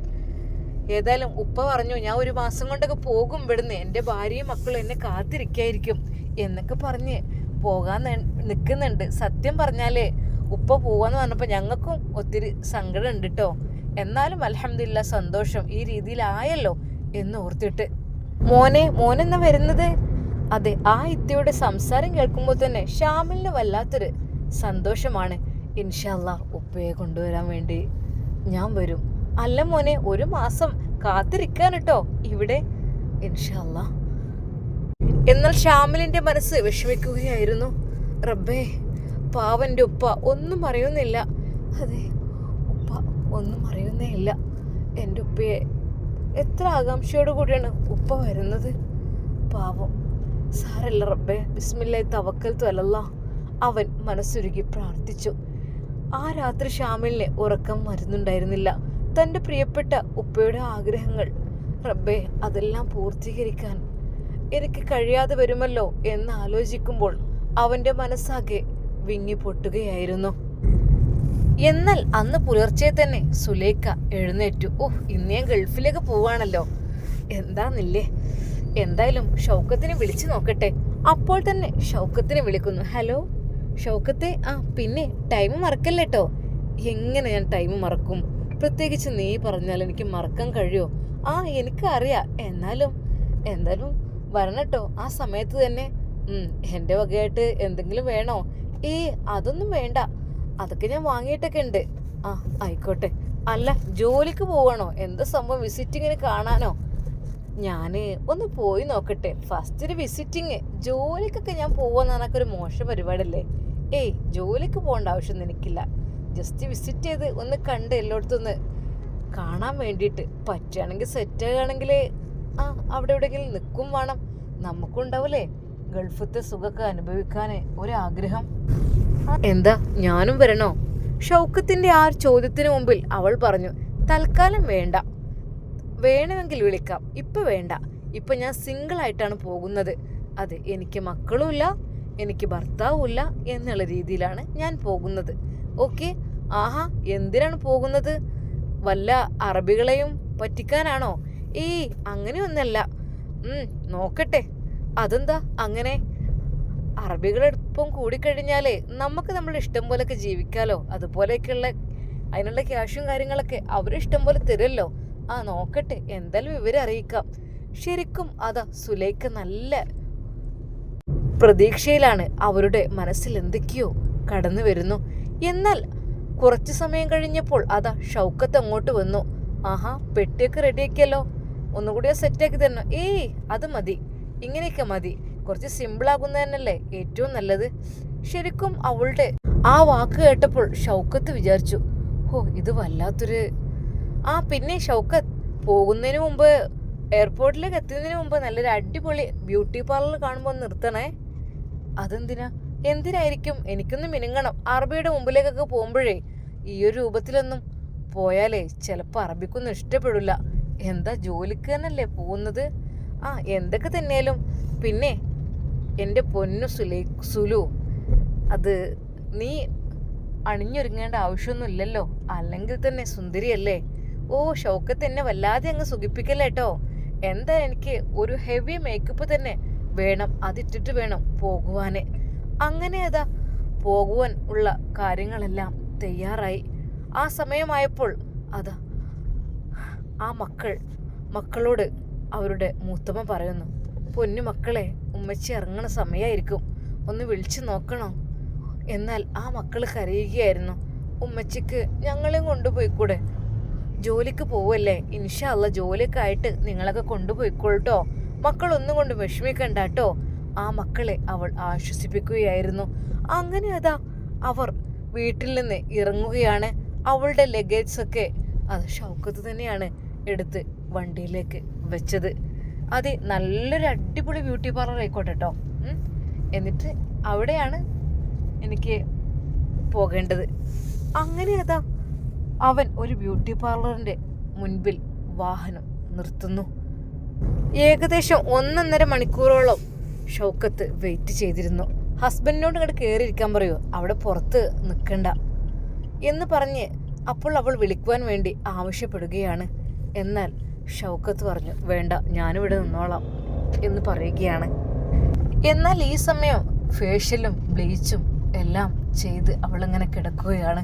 ഏതായാലും ഉപ്പ പറഞ്ഞു, ഞാൻ 1 മാസം കൊണ്ടൊക്കെ പോകും ഇവിടുന്ന്, എൻ്റെ ഭാര്യയും മക്കളും എന്നെ കാത്തിരിക്കായിരിക്കും എന്നൊക്കെ പറഞ്ഞ് പോകാൻ നിൽക്കുന്നുണ്ട്. സത്യം പറഞ്ഞാലേ ഉപ്പ പോവാന്ന് പറഞ്ഞപ്പോൾ ഞങ്ങൾക്കും ഒത്തിരി സങ്കടം ഉണ്ട് കേട്ടോ. എന്നാലും അൽഹംദുലില്ലാ സന്തോഷം, ഈ രീതിയിലായല്ലോ എന്ന് ഓർത്തിട്ട്. മോനെന്നാ വരുന്നത്? അതെ, ആ ഇത്തയുടെ സംസാരം കേൾക്കുമ്പോൾ തന്നെ ഷാമിലിന് വല്ലാത്തൊരു സന്തോഷമാണ്. ഇൻഷാ അല്ലാഹ് ഉപ്പയെ കൊണ്ടുവരാൻ വേണ്ടി ഞാൻ വരും. അല്ല മോനെ, 1 മാസം കാത്തിരിക്കാൻ കേട്ടോ ഇവിടെ, ഇൻഷാ അല്ലാഹ്. എന്നാൽ ഷാമിലിന്റെ മനസ്സ് വിഷമിക്കുകയായിരുന്നു. റബ്ബേ, പാവന്റെ ഉപ്പ ഒന്നും അറിയുന്നില്ല. അതെ, ഉപ്പ ഒന്നും അറിയുന്നേ ഇല്ല. എൻ്റെ ഉപ്പയെ എത്ര ആകാംക്ഷയോട് കൂടിയാണ് ഉപ്പ വരുന്നത്. പാവം. സാരല്ല റബ്ബേ, ബിസ്മില്ലാഹി തവക്കൽതു അലല്ലാഹ്. അവൻ മനസ്സുരുകി പ്രാർത്ഥിച്ചു. ആ രാത്രി ഷാമിലിന് ഉറക്കം വരുന്നുണ്ടായിരുന്നില്ല. തൻ്റെ പ്രിയപ്പെട്ട ഉപ്പയുടെ ആഗ്രഹങ്ങൾ, റബ്ബേ അതെല്ലാം പൂർത്തീകരിക്കാൻ എനിക്ക് കഴിയാതെ വരുമല്ലോ എന്ന് ആലോചിക്കുമ്പോൾ അവൻ്റെ മനസ്സാകെ വിങ്ങി പൊട്ടുകയായിരുന്നു. എന്നാൽ അന്ന് പുലർച്ചെ തന്നെ സുലൈഖ എഴുന്നേറ്റു. ഇന്ന് ഞാൻ ഗൾഫിലേക്ക് പോവാണല്ലോ, എന്താന്നില്ലേ. എന്തായാലും ഷൗക്കത്തിനെ വിളിച്ചു നോക്കട്ടെ. അപ്പോൾ തന്നെ ഷൗക്കത്തിനെ വിളിക്കുന്നു. ഹലോ ഷൗക്കത്തെ, പിന്നെ ടൈം മറക്കല്ലേട്ടോ. എങ്ങനെ ഞാൻ ടൈം മറക്കും? പ്രത്യേകിച്ച് നീ പറഞ്ഞാൽ എനിക്ക് മറക്കാൻ കഴിയുമോ? എനിക്കറിയാം. എന്തായാലും വരണട്ടോ ആ സമയത്ത് തന്നെ. എൻ്റെ വകയായിട്ട് എന്തെങ്കിലും വേണോ? അതൊന്നും വേണ്ട, അതൊക്കെ ഞാൻ വാങ്ങിയിട്ടൊക്കെ ഉണ്ട്. ആയിക്കോട്ടെ. അല്ല, ജോലിക്ക് പോവാണോ? എന്താ സംഭവം? വിസിറ്റിങ്ങിന് കാണാനോ? ഞാൻ ഒന്ന് പോയി നോക്കട്ടെ. ഫസ്റ്റ് ഒരു വിസിറ്റിങ്. ജോലിക്കൊക്കെ ഞാൻ പോവാന്ന് പറഞ്ഞാൽ ഒരു മോശം പരിപാടിയല്ലേ. ജോലിക്ക് പോകേണ്ട ആവശ്യം എനിക്കില്ല. ജസ്റ്റ് വിസിറ്റ് ചെയ്ത് ഒന്ന് കണ്ട് എല്ലായിടത്തൊന്ന് കാണാൻ വേണ്ടിയിട്ട്. പറ്റുകയാണെങ്കിൽ സെറ്റ് ആകുകയാണെങ്കിൽ അവിടെ എവിടെയെങ്കിലും നിൽക്കും വേണം. നമുക്കുണ്ടാവില്ലേ ഗൾഫത്തെ സുഖമൊക്കെ അനുഭവിക്കാൻ ഒരാഗ്രഹം. എന്താ ഞാനും വരണോ? ഷൗക്കത്തിൻ്റെ ആ ചോദ്യത്തിന് മുമ്പിൽ അവൾ പറഞ്ഞു, തൽക്കാലം വേണ്ട, വേണമെങ്കിൽ വിളിക്കാം, ഇപ്പം വേണ്ട. ഇപ്പം ഞാൻ സിംഗിളായിട്ടാണ് പോകുന്നത്. അതെ, എനിക്ക് മക്കളുമില്ല, എനിക്ക് ഭർത്താവുമില്ല എന്നുള്ള രീതിയിലാണ് ഞാൻ പോകുന്നത്. ഓക്കെ. എന്തിനാണ് പോകുന്നത്? വല്ല അറബികളെയും പറ്റിക്കാനാണോ? അങ്ങനെയൊന്നല്ല. നോക്കട്ടെ. അതെന്താ അങ്ങനെ? അറബികളെ ഒപ്പം കൂടിക്കഴിഞ്ഞാലേ നമുക്ക് നമ്മുടെ ഇഷ്ടം പോലൊക്കെ ജീവിക്കാലോ. അതുപോലെയൊക്കെയുള്ള അതിനുള്ള ക്യാഷും കാര്യങ്ങളൊക്കെ അവരിഷ്ടം പോലെ തരുമല്ലോ. നോക്കട്ടെ, എന്തായാലും വിവരം അറിയിക്കാം. ശരിക്കും അതാ സുലൈഖ നല്ല പ്രതീക്ഷയിലാണ്. അവരുടെ മനസ്സിൽ എന്തൊക്കെയോ കടന്നു വരുന്നു. എന്നാൽ കുറച്ചു സമയം കഴിഞ്ഞപ്പോൾ അതാ ഷൗക്കത്ത് അങ്ങോട്ട് വന്നു. പെട്ടിയൊക്കെ റെഡിയാക്കിയല്ലോ, ഒന്നുകൂടി സെറ്റാക്കി തരണം. അത് മതി, ഇങ്ങനെയൊക്കെ മതി, കുറച്ച് സിമ്പിളാകുന്നതന്നല്ലേ ഏറ്റവും നല്ലത്. ശരിക്കും അവളുടെ ആ വാക്ക് കേട്ടപ്പോൾ ഷൗക്കത്ത് വിചാരിച്ചു, ഇത് വല്ലാത്തൊരു പിന്നെ ഷൗക്കത്ത് പോകുന്നതിന് മുമ്പ്, എയർപോർട്ടിലേക്ക് എത്തുന്നതിന് മുമ്പ് നല്ലൊരു അടിപൊളി ബ്യൂട്ടി പാർലർ കാണുമ്പോൾ നിർത്തണേ. എന്തിനായിരിക്കും? എനിക്കൊന്ന് മിനുങ്ങണം. അറബിയുടെ മുമ്പിലേക്കൊക്കെ പോകുമ്പോഴേ ഈ ഒരു രൂപത്തിലൊന്നും പോയാലേ ചിലപ്പോൾ അറബിക്കൊന്നും ഇഷ്ടപ്പെടില്ല. എന്താ, ജോലിക്ക് തന്നെയല്ലേ പോകുന്നത്? എന്തൊക്കെ തന്നെയാലും പിന്നെ എൻ്റെ പൊന്നു സുലു, അത് നീ അണിഞ്ഞൊരുങ്ങേണ്ട ആവശ്യമൊന്നുമില്ലല്ലോ, അല്ലെങ്കിൽ തന്നെ സുന്ദരിയല്ലേ. ഷൗക്കത്ത് എന്നെ വല്ലാതെ അങ്ങ് സുഖിപ്പിക്കല്ലേട്ടോ. എന്താ, എനിക്ക് ഒരു ഹെവി മേക്കപ്പ് തന്നെ വേണം, അതിട്ടിട്ട് വേണം പോകുവാന്. അങ്ങനെ അതാ പോകുവാൻ ഉള്ള കാര്യങ്ങളെല്ലാം തയ്യാറായി. ആ സമയമായപ്പോൾ അതാ ആ മക്കളോട് അവരുടെ മൂത്തമ്മ പറയുന്നു, പൊന്നു മക്കളെ, ഉമ്മച്ചി ഇറങ്ങണ സമയമായിരിക്കും, ഒന്ന് വിളിച്ചു നോക്കണോ? എന്നാൽ ആ മക്കൾ കരയുകയായിരുന്നു. ഉമ്മച്ചിക്ക് ഞങ്ങളെയും കൊണ്ടുപോയിക്കൂടെ? ജോലിക്ക് പോവല്ലേ, ഇൻഷാ അല്ലാ ജോലിയൊക്കെ ആയിട്ട് നിങ്ങളൊക്കെ കൊണ്ടുപോയിക്കോളട്ടോ, മക്കളൊന്നും കൊണ്ട് വിഷമിക്കണ്ട കേട്ടോ. ആ മക്കളെ അവൾ ആശ്വസിപ്പിക്കുകയായിരുന്നു. അങ്ങനെ അതാ അവർ വീട്ടിൽ നിന്ന് ഇറങ്ങുകയാണ്. അവളുടെ ലഗേജൊക്കെ അത് ഷൗക്കത്ത് തന്നെയാണ് എടുത്ത് വണ്ടിയിലേക്ക് വെച്ചത്. അത് നല്ലൊരു അടിപൊളി ബ്യൂട്ടി പാർലർ ആയിക്കോട്ടെ കേട്ടോ. എന്നിട്ട് അവിടെയാണ് എനിക്ക് പോകേണ്ടത്. അങ്ങനെ അതാ അവൻ ഒരു ബ്യൂട്ടി പാർലറിൻ്റെ മുൻപിൽ വാഹനം നിർത്തുന്നു. ഏകദേശം 1.5 മണിക്കൂറോളം ഷൗക്കത്ത് വെയിറ്റ് ചെയ്തിരുന്നു. ഹസ്ബൻഡിനോട് ഇങ്ങോട്ട് കയറിയിരിക്കാൻ പറയൂ, അവിടെ പുറത്ത് നിൽക്കണ്ട എന്ന് പറഞ്ഞ് അപ്പോൾ അവൾ വിളിക്കുവാൻ വേണ്ടി ആവശ്യപ്പെടുകയാണ്. എന്നാൽ ഷൗക്കത്ത് പറഞ്ഞു, വേണ്ട, ഞാനിവിടെ നിന്നോളാം എന്ന് പറയുകയാണ്. എന്നാൽ ഈ സമയം ഫേഷ്യലും ബ്ലീച്ചും എല്ലാം ചെയ്ത് അവളിങ്ങനെ കിടക്കുകയാണ്.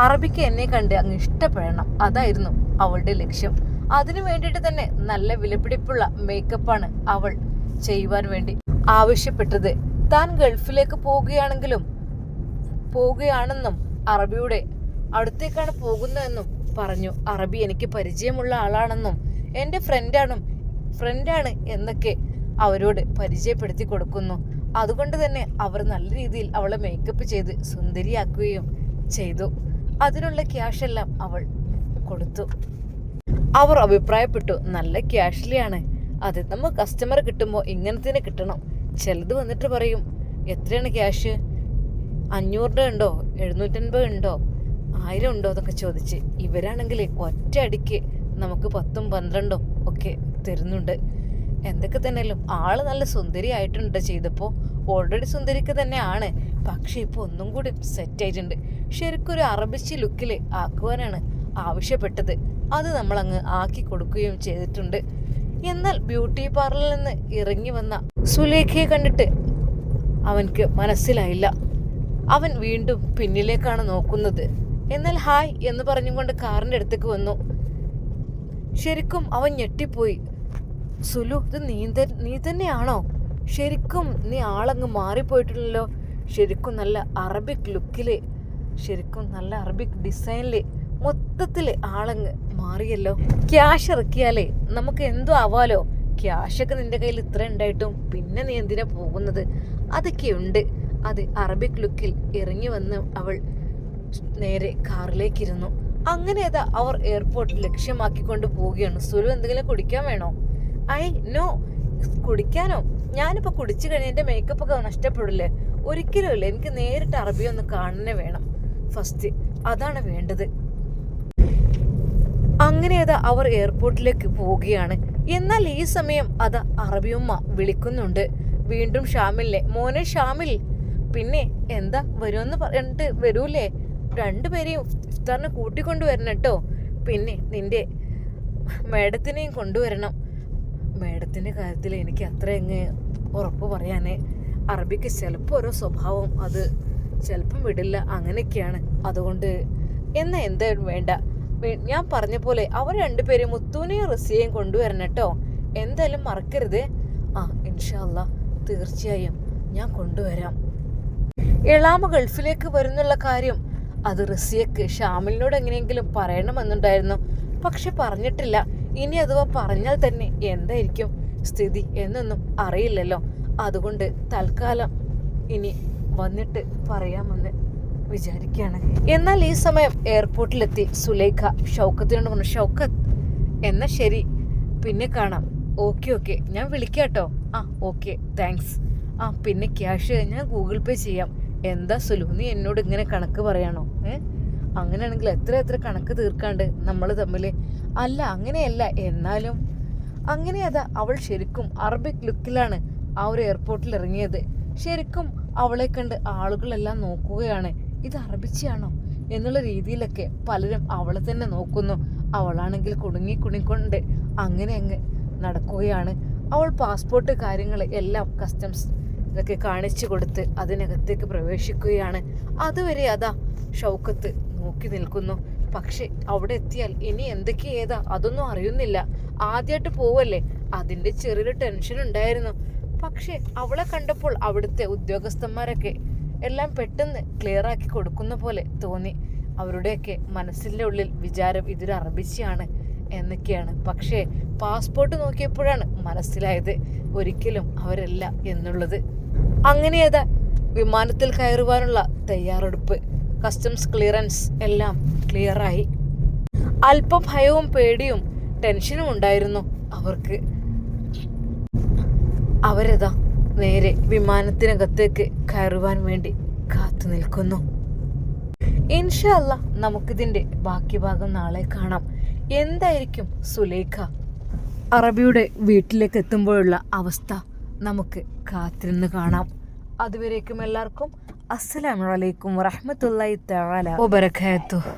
അറബിക്ക് എന്നെ കണ്ട് അങ്ങ് ഇഷ്ടപ്പെടണം, അതായിരുന്നു അവളുടെ ലക്ഷ്യം. അതിനു വേണ്ടിയിട്ട് തന്നെ നല്ല വിലപിടിപ്പുള്ള മേക്കപ്പാണ് അവൾ ചെയ്യുവാൻ വേണ്ടി ആവശ്യപ്പെട്ടത്. താൻ ഗൾഫിലേക്ക് പോവുകയാണെന്നും അറബിയുടെ അടുത്തേക്കാണ് പോകുന്നതെന്നും പറഞ്ഞു. അറബി എനിക്ക് പരിചയമുള്ള ആളാണെന്നും എൻ്റെ ഫ്രണ്ടാണ് എന്നൊക്കെ അവരോട് പരിചയപ്പെടുത്തി കൊടുക്കുന്നു. അതുകൊണ്ട് തന്നെ അവർ നല്ല രീതിയിൽ അവളെ മേക്കപ്പ് ചെയ്ത് സുന്ദരിയാക്കുകയും ചെയ്തു. അതിനുള്ള ക്യാഷെല്ലാം അവൾ കൊടുത്തു. അവർ അഭിപ്രായപ്പെട്ടു, നല്ല ക്യാഷ്ലിയാണ്, അത് നമ്മൾ കസ്റ്റമർ കിട്ടുമ്പോൾ ഇങ്ങനെ തന്നെ കിട്ടണം. ചിലത് വന്നിട്ട് പറയും, എത്രയാണ് ക്യാഷ്, 500 ഉണ്ടോ, 750 ഉണ്ടോ, 1000 ഉണ്ടോ എന്നൊക്കെ ചോദിച്ച്. ഇവരാണെങ്കിൽ ഒറ്റ അടിക്ക് നമുക്ക് 10ഉം 12ഉം ഒക്കെ തരുന്നുണ്ട്. എന്തൊക്കെ തന്നെയാലും ആള് നല്ല സുന്ദരി ആയിട്ടുണ്ട്. ചെയ്തപ്പോൾ ഓൾറെഡി സുന്ദരിക്ക് തന്നെയാണ്, പക്ഷെ ഇപ്പോൾ ഒന്നും കൂടി സെറ്റായിട്ടുണ്ട്. ശരിക്കും ഒരു അറബിച്ച് ലുക്കിൽ ആക്കുവാനാണ് ആവശ്യപ്പെട്ടത്. അത് നമ്മളങ്ങ് ആക്കി കൊടുക്കുകയും ചെയ്തിട്ടുണ്ട്. എന്നാൽ ബ്യൂട്ടി പാർലറിൽ നിന്ന് ഇറങ്ങി വന്ന സുലേഖയെ കണ്ടിട്ട് അവൻക്ക് മനസ്സിലായില്ല. അവൻ വീണ്ടും പിന്നിലേക്കാണ് നോക്കുന്നത്. എന്നാൽ ഹായ് എന്ന് പറഞ്ഞുകൊണ്ട് കാറിൻ്റെ അടുത്തേക്ക് വന്നു. ശരിക്കും അവൻ ഞെട്ടിപ്പോയി. സുലു, ഇത് നീ തന്നെയാണോ? ശരിക്കും നീ ആളങ്ങ് മാറിപ്പോയിട്ടുണ്ടല്ലോ. ശരിക്കും നല്ല അറബിക് ലുക്കില്, ശരിക്കും നല്ല അറബിക് ഡിസൈനില് മൊത്തത്തിൽ ആളങ്ങ് മാറിയല്ലോ. ക്യാഷ് ഇറക്കിയാലേ നമുക്ക് എന്തോ ആവാലോ. ക്യാഷൊക്കെ നിന്റെ കയ്യിൽ ഇത്ര ഉണ്ടായിട്ടും പിന്നെ നീ എന്തിനാ പോകുന്നത്? അതൊക്കെയുണ്ട്. അത് അറബിക് ലുക്കിൽ ഇറങ്ങി വന്ന് അവൾ നേരെ കാറിലേക്കിരുന്നു. അങ്ങനെ അതാ അവർ എയർപോർട്ട് ലക്ഷ്യമാക്കിക്കൊണ്ട് പോവുകയാണ്. സുലു, എന്തെങ്കിലും കുടിക്കാൻ വേണോ? നോ. കുടിക്കാനോ? ഞാനിപ്പോൾ കുടിച്ചു കഴിഞ്ഞാൽ എൻ്റെ മേക്കപ്പൊക്കെ നഷ്ടപ്പെടില്ലേ? ഒരിക്കലും ഇല്ല, എനിക്ക് നേരിട്ട് അറബി ഒന്ന് കാണുന്നേ വേണം ഫസ്റ്റ്, അതാണ് വേണ്ടത്. അങ്ങനെ അതാ അവർ എയർപോർട്ടിലേക്ക് പോവുകയാണ്. എന്നാൽ ഈ സമയം അതാ അറബിയമ്മ വിളിക്കുന്നുണ്ട് വീണ്ടും ഷാമിലിനെ. മോനെ ഷാമിൽ, പിന്നെ എന്താ, വരുമെന്ന് പറഞ്ഞിട്ട് വരൂലേ? 2 പേരെയും ഇഫ്താറിനെ കൂട്ടിക്കൊണ്ടുവരണം കേട്ടോ. പിന്നെ നിന്റെ മേഡത്തിനെയും കൊണ്ടുവരണം. മേഡത്തിൻ്റെ കാര്യത്തിൽ എനിക്ക് അത്ര അങ്ങ് ഉറപ്പ് പറയാനേ. അറബിക്ക് ചിലപ്പോൾ ഓരോ സ്വഭാവം അത് ചിലപ്പം വിടില്ല, അങ്ങനെയൊക്കെയാണ്. അതുകൊണ്ട് എന്തായാലും വേണ്ട, ഞാൻ പറഞ്ഞ പോലെ അവർ രണ്ടുപേരും മുത്തൂനെയും റസിയയും കൊണ്ടുവരണം കേട്ടോ. എന്തായാലും മറക്കരുത്. ഇൻഷാ അല്ലാ തീർച്ചയായും ഞാൻ കൊണ്ടുവരാം. എളാമ ഗൾഫിലേക്ക് വരുന്നുള്ള കാര്യം അത് റസിയക്ക് ഷാമിലിനോട് എങ്ങനെയെങ്കിലും പറയണമെന്നുണ്ടായിരുന്നു. പക്ഷെ പറഞ്ഞിട്ടില്ല. ഇനി അഥവാ പറഞ്ഞാൽ തന്നെ എന്തായിരിക്കും സ്ഥിതി എന്നൊന്നും അറിയില്ലല്ലോ. അതുകൊണ്ട് തൽക്കാലം ഇനി വന്നിട്ട് പറയാമെന്ന് വിചാരിക്കുകയാണ്. എന്നാൽ ഈ സമയം എയർപോർട്ടിലെത്തി സുലൈഖ ഷൗക്കത്തിനോട് പറഞ്ഞു, ഷൗക്കത്ത് എന്നാ ശരി, പിന്നെ കാണാം. ഓക്കെ ഞാൻ വിളിക്കാട്ടോ. Okay thanks. പിന്നെ ക്യാഷ് ഞാൻ ഗൂഗിൾ പേ ചെയ്യാം. എന്താ സുലു, നീ എന്നോട് ഇങ്ങനെ കണക്ക് പറയാണോ? അങ്ങനെയാണെങ്കിൽ എത്ര കണക്ക് തീർക്കാണ്ട് നമ്മൾ തമ്മിൽ? അല്ല അങ്ങനെയല്ല, എന്നാലും അങ്ങനെ. അതാ അവൾ ശരിക്കും അറബിക് ലുക്കിലാണ് ആ ഒരു എയർപോർട്ടിൽ ഇറങ്ങിയത്. ശരിക്കും അവളെ കണ്ട് ആളുകളെല്ലാം നോക്കുകയാണ്, ഇത് അറബിച്ചിയാണോ എന്നുള്ള രീതിയിലൊക്കെ പലരും അവളെ തന്നെ നോക്കുന്നു. അവളാണെങ്കിൽ കുടുങ്ങിക്കൊണ്ട് അങ്ങനെ അങ്ങ് നടക്കുകയാണ്. അവൾ പാസ്പോർട്ട് കാര്യങ്ങൾ എല്ലാം കസ്റ്റംസ് ഇതൊക്കെ കാണിച്ചു കൊടുത്ത് അതിനകത്തേക്ക് പ്രവേശിക്കുകയാണ്. അതുവരെ അതാ ഷൗക്കത്ത് നോക്കി നിൽക്കുന്നു. പക്ഷെ അവിടെ എത്തിയാൽ ഇനി എന്തൊക്കെ ഏതാ അതൊന്നും അറിയുന്നില്ല. ആദ്യമായിട്ട് പോവല്ലേ, അതിൻ്റെ ചെറിയൊരു ടെൻഷൻ ഉണ്ടായിരുന്നു. പക്ഷെ അവളെ കണ്ടപ്പോൾ അവിടുത്തെ ഉദ്യോഗസ്ഥന്മാരൊക്കെ എല്ലാം പെട്ടെന്ന് ക്ലിയർ ആക്കി കൊടുക്കുന്ന പോലെ തോന്നി. അവരുടെയൊക്കെ മനസ്സിൻ്റെ ഉള്ളിൽ വിചാരം ഇതൊരു അറബിച്ചിയാണ് എന്നൊക്കെയാണ്. പക്ഷേ പാസ്പോർട്ട് നോക്കിയപ്പോഴാണ് മനസ്സിലായത് ഒരിക്കലും അവരല്ല എന്നുള്ളത്. അങ്ങനെയതാ വിമാനത്തിൽ കയറുവാനുള്ള തയ്യാറെടുപ്പ്, കസ്റ്റംസ് ക്ലിയറൻസ് എല്ലാം ക്ലിയറായി. അല്പം ഭയവും പേടിയും ടെൻഷനും ഉണ്ടായിരുന്നു അവർക്ക്. അവരതാ നേരെ വിമാനത്തിനകത്തേക്ക് കയറുവാൻ വേണ്ടി കാത്തു നിൽക്കുന്നു. ഇൻഷാ അല്ലാ നമുക്കിതിൻ്റെ ബാക്കി ഭാഗം നാളെ കാണാം. എന്തായിരിക്കും സുലൈഖ അറബിയുടെ വീട്ടിലേക്ക് എത്തുമ്പോഴുള്ള അവസ്ഥ നമുക്ക് കാത്തിരുന്ന് കാണാം. അതുവരേക്കും എല്ലാവർക്കും അസ്സലാമു അലൈക്കും വറഹ്മത്തുള്ളാഹി തആല വബറകാതുഹു.